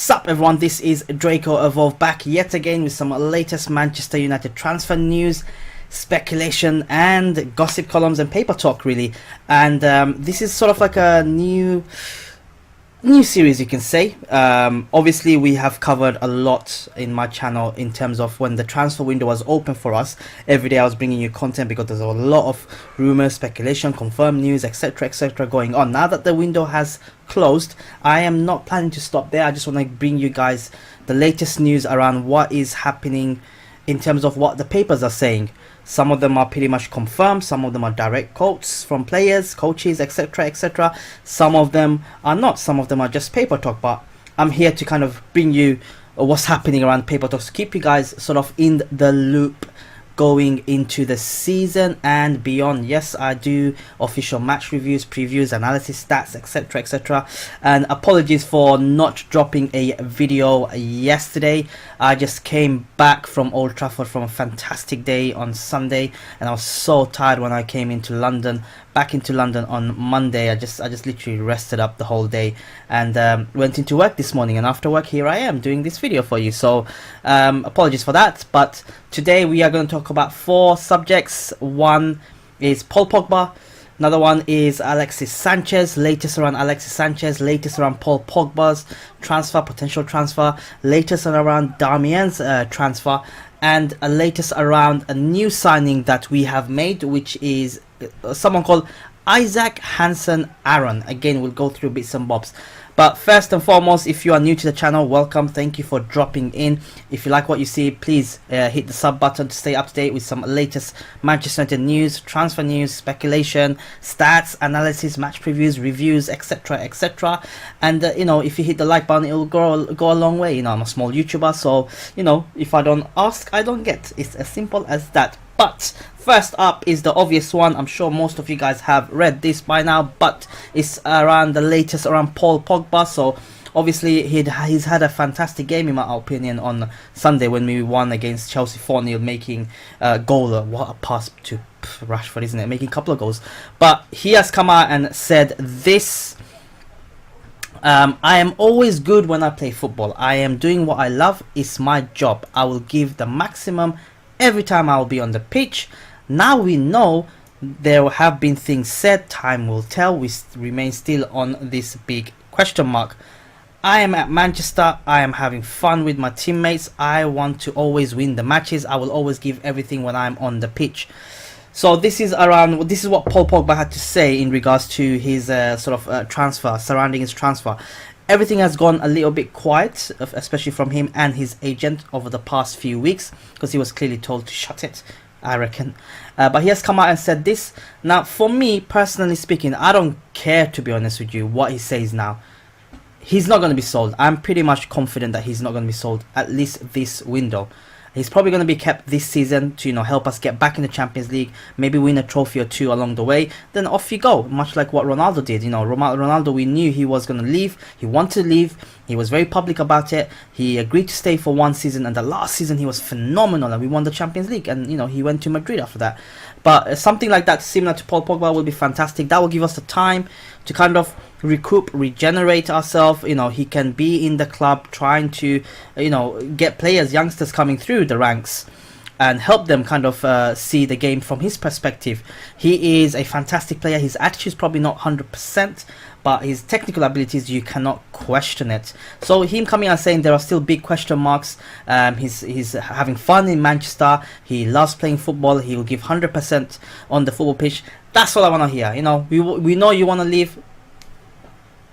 Sup everyone, this is Draco Evolve back yet again with some latest Manchester United transfer news, speculation and gossip columns and paper talk really. And this is sort of like a new series, you can say. Obviously we have covered a lot in my channel in terms of when the transfer window was open for us. Every day I was bringing you content because there's a lot of rumors, speculation, confirmed news, etc going on. Now that the window has closed, I am not planning to stop there. I just want to bring you guys the latest news around what is happening in terms of what the papers are saying. Some of them are pretty much confirmed, some of them are direct quotes from players, coaches, etc. Some of them are not, some of them are just paper talk, but I'm here to kind of bring you what's happening around paper talks, to keep you guys sort of in the loop going into the season and beyond. Yes, I do official match reviews, previews, analysis, stats, etc. And apologies for not dropping a video yesterday. I just came back from Old Trafford from a fantastic day on Sunday, and I was so tired when I came into London, back into London on Monday. I just literally rested up the whole day and went into work this morning, and after work here I am doing this video for you. So apologies for that, but today we are going to talk about 4 subjects. One is Paul Pogba, another one is Alexis Sanchez, latest around Alexis Sanchez, latest around Paul Pogba's transfer, potential transfer, latest around Darmian's transfer, and a latest around a new signing that we have made, which is someone called Isak Hansen-Aaroen. Again, we'll go through bits and bobs. But first and foremost, if you are new to the channel, welcome. Thank you for dropping in. If you like what you see, please hit the sub button to stay up to date with some latest Manchester United news, transfer news, speculation, stats, analysis, match previews, reviews, etc. And you know, if you hit the like button, it will go a long way. You know, I'm a small YouTuber, so you know, if I don't ask, I don't get. It's as simple as that. But first up is the obvious one. I'm sure most of you guys have read this by now, but it's around the latest around Paul Pogba. So obviously he's had a fantastic game in my opinion on Sunday when we won against Chelsea 4-0, making a goal. What a pass to Rashford, isn't it? Making a couple of goals. But he has come out and said this: I am always good when I play football. I am doing what I love. It's my job. I will give the maximum every time I will be on the pitch. Now we know there have been things said. Time will tell. We remain still on this big question mark. I am at Manchester. I am having fun with my teammates. I want to always win the matches. I will always give everything when I'm on the pitch. So this is what Paul Pogba had to say in regards to his transfer, surrounding his transfer. Everything has gone a little bit quiet, especially from him and his agent over the past few weeks, because he was clearly told to shut it, I reckon. But he has come out and said this. Now, for me, personally speaking, I don't care, to be honest with you, what he says now. He's not going to be sold. I'm pretty much confident that he's not going to be sold, at least this window. He's probably going to be kept this season to, you know, help us get back in the Champions League, maybe win a trophy or two along the way. Then off you go, much like what Ronaldo did. You know, Ronaldo, we knew he was going to leave. He wanted to leave. He was very public about it. He agreed to stay for 1 season, and the last season he was phenomenal, and we won the Champions League. And you know, he went to Madrid after that. But something like that, similar to Paul Pogba, will be fantastic. That will give us the time to kind of recoup, regenerate ourselves. You know, he can be in the club trying to, you know, get players, youngsters coming through the ranks and help them kind of see the game from his perspective. He is a fantastic player. His attitude is probably not 100%, but his technical abilities, you cannot question it. So him coming out saying there are still big question marks. He's having fun in Manchester. He loves playing football. He will give 100% on the football pitch. That's all I want to hear. You know, we know you want to leave.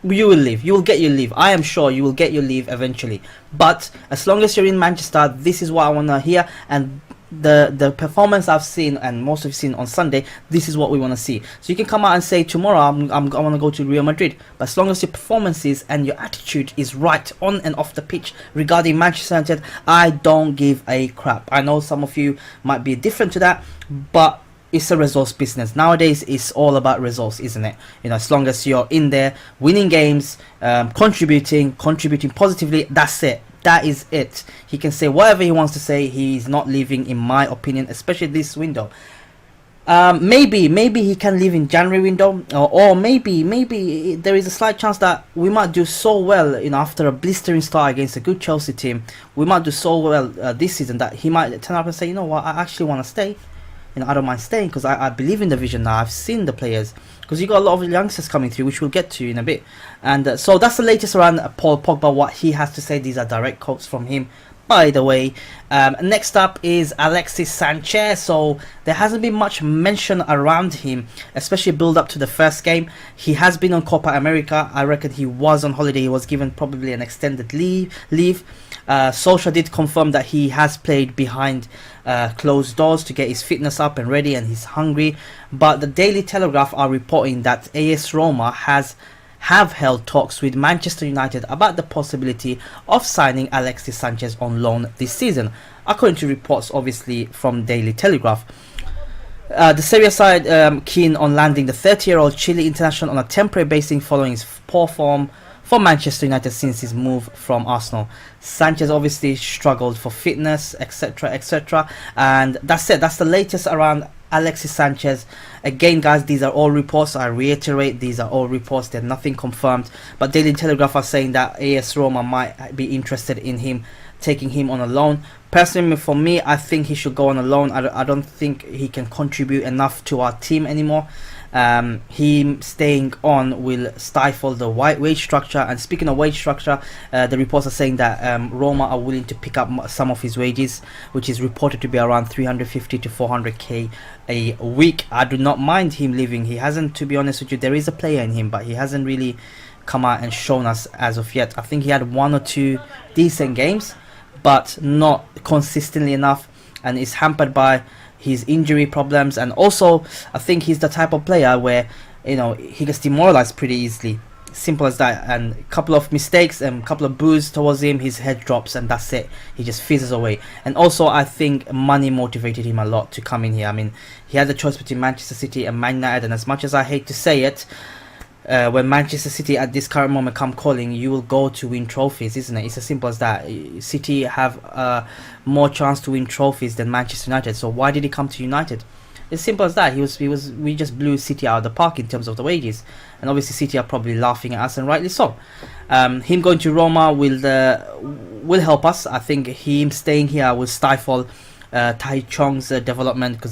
You will leave. You will get your leave. I am sure you will get your leave eventually. But as long as you're in Manchester, this is what I want to hear. And the performance I've seen, and most of you seen on Sunday, this is what we want to see. So you can come out and say tomorrow I want to go to Real Madrid, but as long as your performances and your attitude is right on and off the pitch regarding Manchester United, I don't give a crap. I know some of you might be different to that, but it's a results business. Nowadays, it's all about results, isn't it? You know, as long as you're in there, winning games, contributing positively, that's it. That is it. He can say whatever he wants to say. He's not leaving, in my opinion, especially this window. Maybe he can leave in January window, or maybe there is a slight chance that we might do so well, after a blistering start against a good Chelsea team. We might do so well this season that he might turn up and say, you know what, I actually want to stay. I don't mind staying because I believe in the vision now. I've seen the players, because you got a lot of youngsters coming through, which we'll get to in a bit. And so that's the latest around Paul Pogba, what he has to say. These are direct quotes from him, by the way. Next up is Alexis Sanchez. So there hasn't been much mention around him, especially build up to the first game. He has been on Copa America. I reckon he was on holiday. He was given probably an extended leave. Solskjaer did confirm that he has played behind closed doors to get his fitness up and ready, and he's hungry. But the Daily Telegraph are reporting that AS Roma have held talks with Manchester United about the possibility of signing Alexis Sanchez on loan this season, according to reports obviously from Daily Telegraph. The Serie A side keen on landing the 30-year-old Chile international on a temporary basis following his poor form for Manchester United since his move from Arsenal. Sanchez obviously struggled for fitness, etc, etc, and that's it. That's the latest around Alexis Sanchez. Again, guys, these are all reports. I reiterate, these are all reports. They're nothing confirmed, but Daily Telegraph are saying that AS Roma might be interested in him, taking him on a loan. Personally, for me, I think he should go on a loan. I don't think he can contribute enough to our team anymore. Him staying on will stifle the wage structure. And speaking of wage structure, the reports are saying that Roma are willing to pick up some of his wages, which is reported to be around 350 to 400k a week. I do not mind him leaving. He hasn't, to be honest with you, there is a player in him, but he hasn't really come out and shown us as of yet. I think he had 1 or 2 decent games, but not consistently enough, and is hampered by his injury problems. And also, I think he's the type of player where he gets demoralized pretty easily. Simple as that. And a couple of mistakes and a couple of boos towards him, his head drops, and that's it. He just fizzes away. And also, I think money motivated him a lot to come in here. I mean, he had the choice between Manchester City and Man United, and as much as I hate to say it, when Manchester City at this current moment come calling, you will go to win trophies, isn't it? It's as simple as that. City have more chance to win trophies than Manchester United, so why did he come to United? It's simple as that. We just blew City out of the park in terms of the wages, and obviously City are probably laughing at us, and rightly so. Him going to Roma will help us. I think him staying here will stifle Tai Chong's development,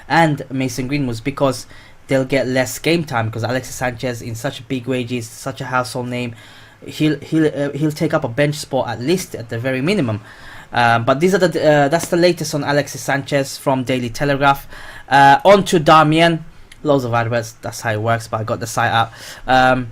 and Mason Greenwood's, because they'll get less game time, because Alexis Sanchez, in such big wages, such a household name, he'll take up a bench spot at least, at the very minimum. But these are that's the latest on Alexis Sanchez from Daily Telegraph. On to Darmian. Loads of adverts, that's how it works, but I got the site out.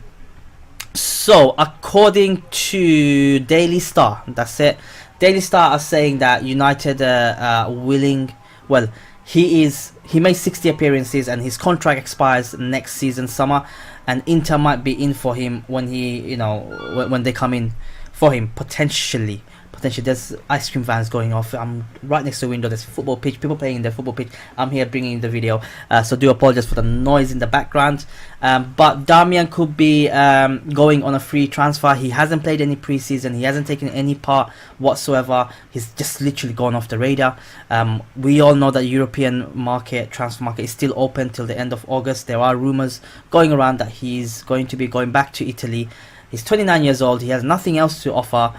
So according to Daily Star, that's it, Daily Star are saying that United are willing, well, he made 60 appearances and his contract expires next season summer, and Inter might be in for him when when they come in for him, potentially. There's ice cream vans going off. I'm right next to the window. There's a football pitch, people playing in the football pitch. I'm here bringing the video, so do apologize for the noise in the background. But Darmian could be going on a free transfer. He hasn't played any preseason. He hasn't taken any part whatsoever. He's just literally gone off the radar. We all know that European transfer market is still open till the end of August. There are rumors going around that he's going to be going back to Italy. He's 29 years old. He has nothing else to offer.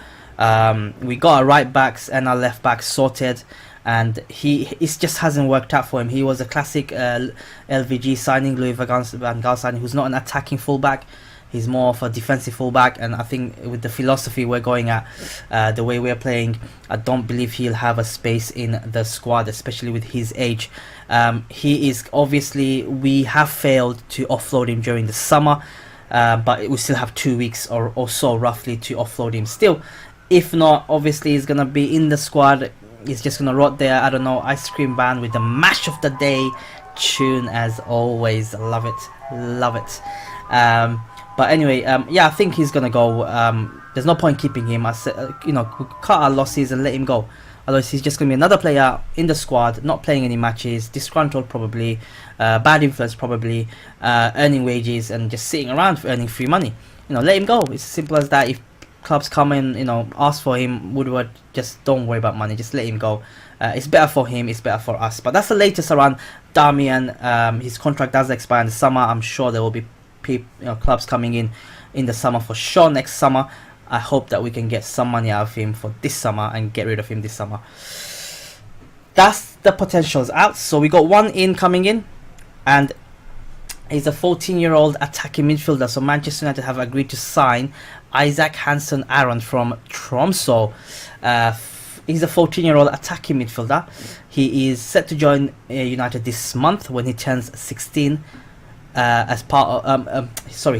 We got our right backs and our left backs sorted, and it just hasn't worked out for him. He was a classic LVG signing, Louis van Gaal signing, who's not an attacking fullback. He's more of a defensive fullback, and I think with the philosophy we're going at, the way we're playing, I don't believe he'll have a space in the squad, especially with his age. He is obviously, we have failed to offload him during the summer, but we still have 2 weeks or so roughly to offload him still. If not, obviously he's gonna be in the squad. He's just gonna rot there. I don't know, ice cream van with the mash of the day tune as always. Love it. But anyway, yeah, I think he's gonna go. There's no point keeping him. I said, cut our losses and let him go. Otherwise, he's just gonna be another player in the squad, not playing any matches, disgruntled probably, bad influence probably, earning wages and just sitting around for earning free money. Let him go. It's as simple as that. If clubs come in, ask for him, Woodward, just don't worry about money, just let him go. It's better for him, it's better for us. But that's the latest around Darmian, his contract does expire in the summer. I'm sure there will be clubs coming in the summer for sure next summer. I hope that we can get some money out of him for this summer and get rid of him this summer. That's the potentials out. So we got one coming in, and he's a 14-year-old attacking midfielder. So Manchester United have agreed to sign Isak Hansen-Aaroen from Tromsø. He's a 14-year-old attacking midfielder. He is set to join United this month when he turns 16. As part of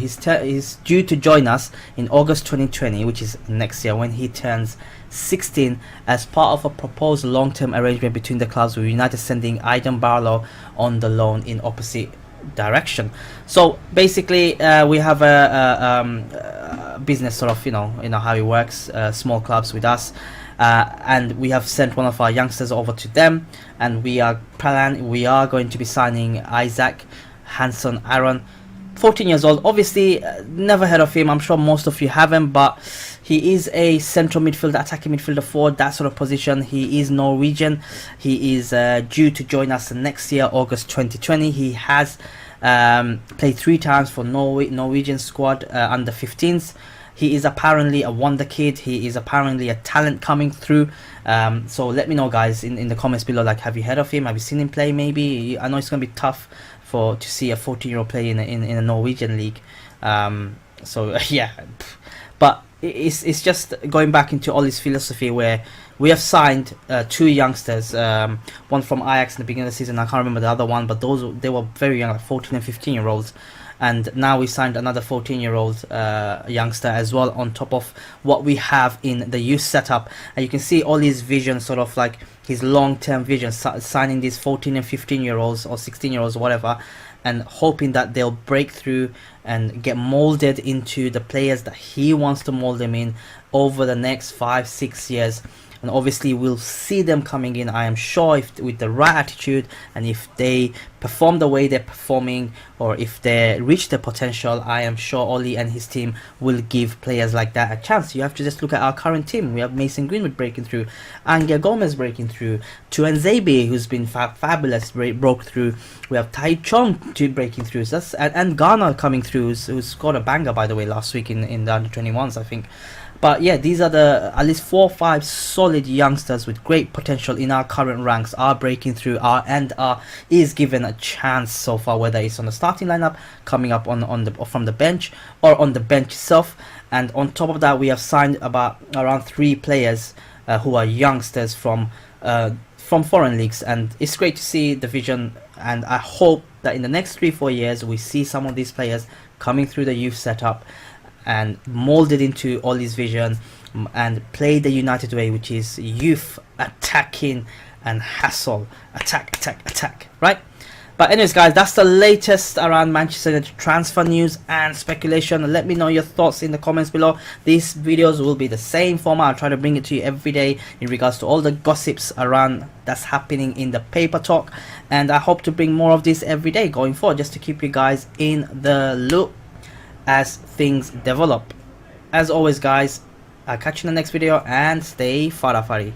he's due to join us in August 2020, which is next year, when he turns 16, as part of a proposed long-term arrangement between the clubs, with United sending Aidan Barlow on the loan in opposite direction. So basically, we have a business sort of, you know how it works, small clubs with us. And we have sent one of our youngsters over to them, and we are going to be signing Isak Hansen-Aaroen, 14 years old. Obviously, never heard of him. I'm sure most of you haven't, but he is a central midfielder, attacking midfielder for that sort of position. He is Norwegian. He is due to join us next year, August 2020. He has played 3 times for Norwegian squad under 15s. He is apparently a wonder kid. He is apparently a talent coming through. So let me know, guys, in the comments below. Like, have you heard of him? Have you seen him play? Maybe. I know it's gonna be tough to see a 14-year-old play in a Norwegian league. So yeah, but it's just going back into Ollie's philosophy, where we have signed 2 youngsters, one from Ajax in the beginning of the season. I can't remember the other one, but they were very young, like 14 and 15-year-olds. And now we signed another 14-year-old youngster as well, on top of what we have in the youth setup. And you can see all his vision, sort of like his long-term vision, signing these 14 and 15-year-olds or 16-year-olds or whatever, and hoping that they'll break through and get molded into the players that he wants to mold them in over the next 5-6 years. And obviously we'll see them coming in, I am sure, with the right attitude, and if they perform the way they're performing, or if they reach their potential, I am sure Ollie and his team will give players like that a chance. You have to just look at our current team. We have Mason Greenwood breaking through, Angel Gomez breaking through, Tuanzebe, who's been fabulous, broke through. We have Tai Chong breaking through, and Ghana coming through, who scored a banger, by the way, last week in the under-21s, I think. But yeah, these are at least 4 or 5 solid youngsters with great potential in our current ranks, are breaking through, is given a chance so far, whether it's on the starting lineup, coming up from the bench, or on the bench itself. And on top of that, we have signed around 3 players who are youngsters from foreign leagues, and it's great to see the vision. And I hope that in the next 3-4 years we see some of these players coming through the youth setup and molded into Ollie's vision, and play the United way, which is youth, attacking, and hustle. Attack, right? But anyways, guys, that's the latest around Manchester United transfer news and speculation. Let me know your thoughts in the comments below. These videos will be the same format. I'll try to bring it to you every day in regards to all the gossips around that's happening in the paper talk, and I hope to bring more of this every day going forward, just to keep you guys in the loop as things develop. As always, guys, I'll catch you in the next video, and stay farafari.